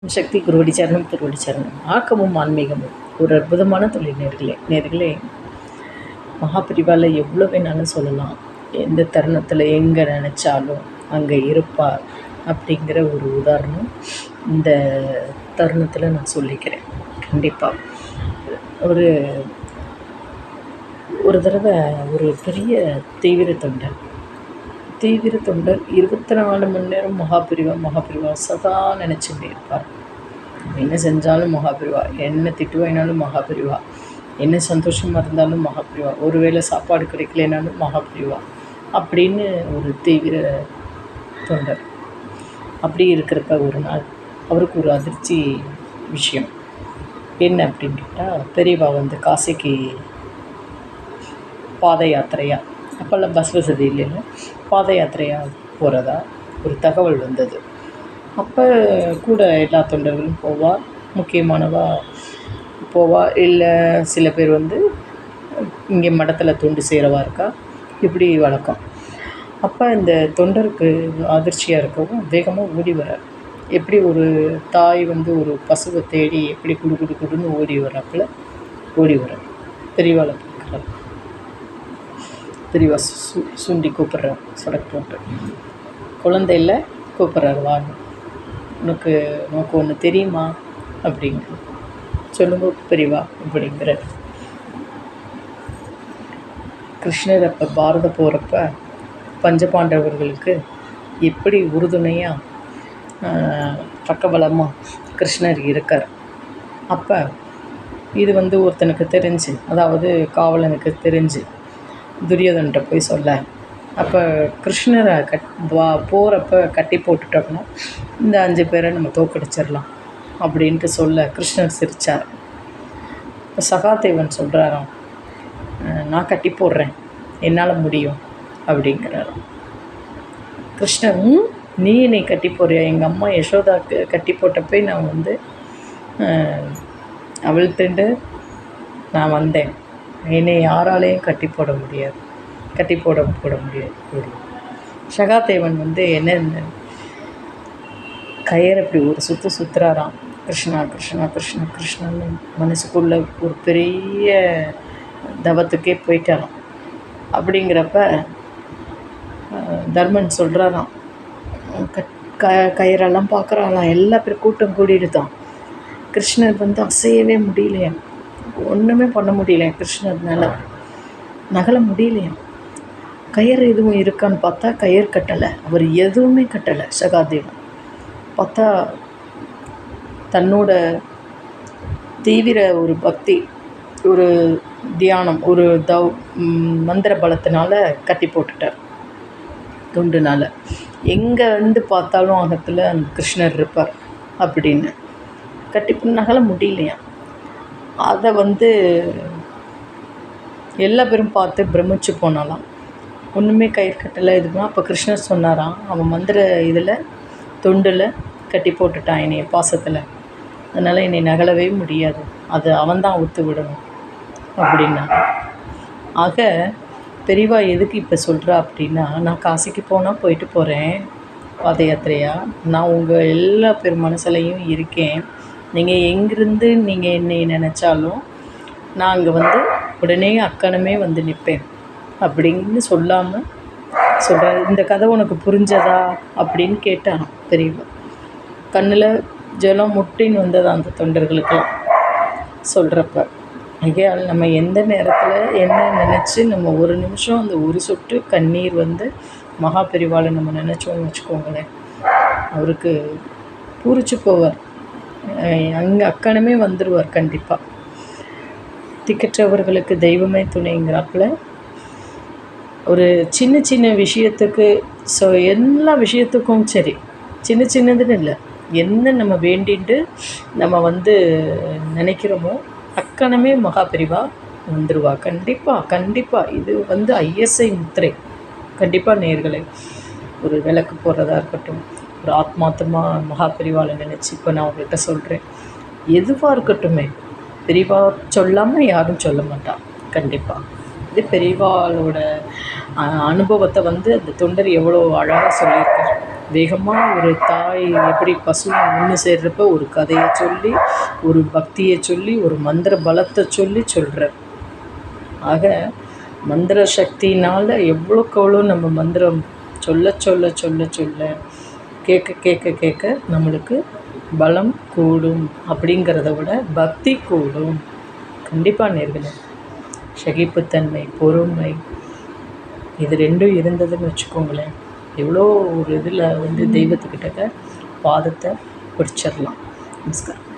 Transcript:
சக்தி குருவடி சரணம் திருவடி சரணம். ஆக்கமும் ஆன்மீகமும் ஒரு அற்புதமான தொழில். நேர்களே மகாபிரிவால் எவ்வளோ வேணாலும் சொல்லலாம். எந்த தருணத்தில் எங்கே நினச்சாலும் அங்கே இருப்பார் அப்படிங்கிற ஒரு உதாரணம் இந்த தருணத்தில் நான் சொல்லிக்கிறேன். கண்டிப்பாக ஒரு தடவை ஒரு பெரிய தீவிர தொண்டர் 24 மணி நேரம் மகாபிரிவா சதா நினச்சிட்டே இருப்பார். என்ன செஞ்சாலும் மகாபிரிவா, என்ன திட்டுவாயினாலும் மகாபிரிவா, என்ன சந்தோஷமாக இருந்தாலும் மகாபிரிவா, ஒருவேளை சாப்பாடு கிடைக்கலனாலும் மகாபிரிவா அப்படின்னு ஒரு தீவிர தொண்டர். அப்படி இருக்கிறப்ப ஒரு நாள் அவருக்கு ஒரு அதிர்ச்சி விஷயம். என்ன அப்படின்னு கேட்டால், பெரியவா காசிக்கு பாத யாத்திரையாக, அப்போல்லாம் பஸ் வசதி இல்லைல்ல, பாத யாத்திரையாக போகிறதா ஒரு தகவல் வந்தது. அப்போ கூட எல்லா தொண்டர்களும் போவார், முக்கியமானவா போவா, இல்லை சில பேர் இங்கே மடத்தில் தொண்டு சேரவா இருக்கா, இப்படி வழக்கம். அப்போ இந்த தொண்டருக்கு அதிர்ச்சியாக இருக்கவும் வேகமாக ஓடி வரார். எப்படி ஒரு தாய் ஒரு பசுவை தேடி எப்படி குடுன்னு ஓடி வர்றாப்புல ஓடி வரார். பெரியவாளை பார்க்குறார். பெரியவா சுண்டி கூப்பிட்றார், சடக்கு போட்டு குழந்தையில் கூப்பிட்றாரு, வா, உனக்கு ஒன்று தெரியுமா அப்படிங்கிற, சொல்லுங்க பெரியவா அப்படிங்கிற. கிருஷ்ணர் அப்போ பாரத போகிறப்ப பஞ்சபாண்டவர்களுக்கு எப்படி உறுதுணையாக பக்கபலமாக கிருஷ்ணர் இருக்கார். அப்போ இது ஒருத்தனுக்கு தெரிஞ்சு, அதாவது காவலனுக்கு தெரிஞ்சு துரியோதன்கிட்ட போய் சொல்ல, அப்போ கிருஷ்ணரை போகிறப்ப கட்டி போட்டுட்டோம்னா இந்த 5 பேரை நம்ம தோக்கடிச்சிடலாம் அப்படின்ட்டு சொல்ல கிருஷ்ணர் சிரித்தார். இப்போ சகாதேவன் சொல்கிறாராம், நான் கட்டி போடுறேன், என்னால் முடியும் அப்படிங்கிறாராம். கிருஷ்ணர், நீ கட்டி போடுறியா? எங்கள் அம்மா யசோதாவுக்கு கட்டி போட்டப்போ நான் அவள் திண்டு நான் வந்தேன், என்னை யாராலையும் கட்டி போட முடியாது. சகாதேவன் என்ன கயிறு இப்படி ஒரு சுற்றுறாராம். கிருஷ்ணா கிருஷ்ணா கிருஷ்ணா கிருஷ்ணன்னு மனசுக்குள்ளே ஒரு பெரிய தவத்துக்கே போயிட்டாராம். அப்படிங்கிறப்ப தர்மன் சொல்கிறாராம், கயிறெல்லாம் பார்க்குறாங்களாம், எல்லா பேர் கூட்டம் கூடிடுதான். கிருஷ்ணர் அசையவே முடியலையா, ஒன்றுமே பண்ண முடியல, கிருஷ்ணர்னால நகல முடியலையா. கயிறு எதுவும் இருக்கான்னு பார்த்தா கயிறு கட்டலை, அவர் எதுவுமே கட்டலை. சகாதேவன் பார்த்தா தன்னோட தீவிர ஒரு பக்தி, ஒரு தியானம், ஒரு மந்திர பலத்தினால கட்டி போட்டுட்டார். துண்டுனால் எங்கே பார்த்தாலும் அகத்தில் அந்த கிருஷ்ணர் இருப்பார் அப்படின்னு கட்டி நகல முடியலையா. அதை எல்லா பேரும் பார்த்து பிரமிச்சு போனாலாம். ஒன்றுமே கயிறு கட்டலை இதுதான். அப்போ கிருஷ்ணர் சொன்னாராம், அவன் மந்திர இதில் தொண்டில் கட்டி போட்டுட்டான் என்னைய பாசத்தில், அதனால் என்னை நகலவே முடியாது, அது அவன்தான் ஒத்து விடணும் அப்படின்னா. ஆக பெரியவா எதுக்கு இப்போ சொல்கிறா அப்படின்னா, நான் காசிக்கு போனால் போயிட்டு போகிறேன் பாத யாத்திரையாக, நான் உங்கள் எல்லா பேர் மனசுலையும் இருக்கேன், நீங்கள் எங்கிருந்து நீங்கள் என்னை நினச்சாலும் நான் அங்கே உடனே அக்கணமே நிற்பேன் அப்படின்னு சொல்லாமல் சொல்கிறார். இந்த கதை உனக்கு புரிஞ்சதா அப்படின்னு கேட்டான் பெரியவா. கண்ணில் ஜலம் முட்டின்னு வந்தது அந்த தொண்டர்களுக்கெல்லாம் சொல்கிறப்ப. ஐயால் நம்ம எந்த நேரத்தில் என்ன நினச்சி நம்ம ஒரு நிமிஷம் அந்த ஒரு சொட்டு கண்ணீர் மகா பெரிவாளை நம்ம நினச்சோன்னு வச்சுக்கோங்களேன், அவருக்கு பூரிச்சு போவார், அங்கே அக்கணமே வந்துடுவார் கண்டிப்பாக. திக்கற்றவர்களுக்கு தெய்வமே துணைங்கிறாப்புல ஒரு சின்ன விஷயத்துக்கு, எல்லா விஷயத்துக்கும் சரி, சின்னதுன்னு இல்லை, என்ன நம்ம வேண்டிட்டு நம்ம நினைக்கிறோமோ அக்கணமே மகாபெரிவா வந்துடுவா. கண்டிப்பாக இது ஐஎஸ்ஐ முத்திரை. கண்டிப்பாக நேயர்களே, ஒரு விளக்கு போடுறதா இருக்கட்டும், ஒரு ஆத்மார்த்தமாக மகாபெரிவாளை நினச்சி இப்போ நான் உங்கள்கிட்ட சொல்கிறேன், எதுவாக இருக்கட்டுமே பெரியவா சொல்லாமல் யாரும் சொல்ல மாட்டான். கண்டிப்பாக இது பெரியவாளோட அனுபவத்தை அந்த தொண்டர் எவ்வளோ அழகாக சொல்லியிருக்கார். வேகமாக ஒரு தாய் எப்படி பசுவை ஒன்று சேர்றப்ப ஒரு கதையை சொல்லி, ஒரு பக்தியை சொல்லி, ஒரு மந்திர பலத்தை சொல்லி சொல்கிறார். ஆக மந்திர சக்தினால் எவ்வளோக்கு எவ்வளோ நம்ம மந்திரம் சொல்ல சொல்ல சொல்ல சொல்ல கேட்க கேட்க கேட்க நம்மளுக்கு பலம் கூடும். அப்படிங்கிறத விட பக்தி கூடும். கண்டிப்பாக நேர்களே, சகிப்புத்தன்மை, பொறுமை, இது ரெண்டும் இருந்ததுன்னு வச்சுக்கோங்களேன், எவ்வளோ ஒரு இதில் தெய்வத்துக்கிட்ட பாதத்தை பிடிச்சிடலாம். நமஸ்காரம்.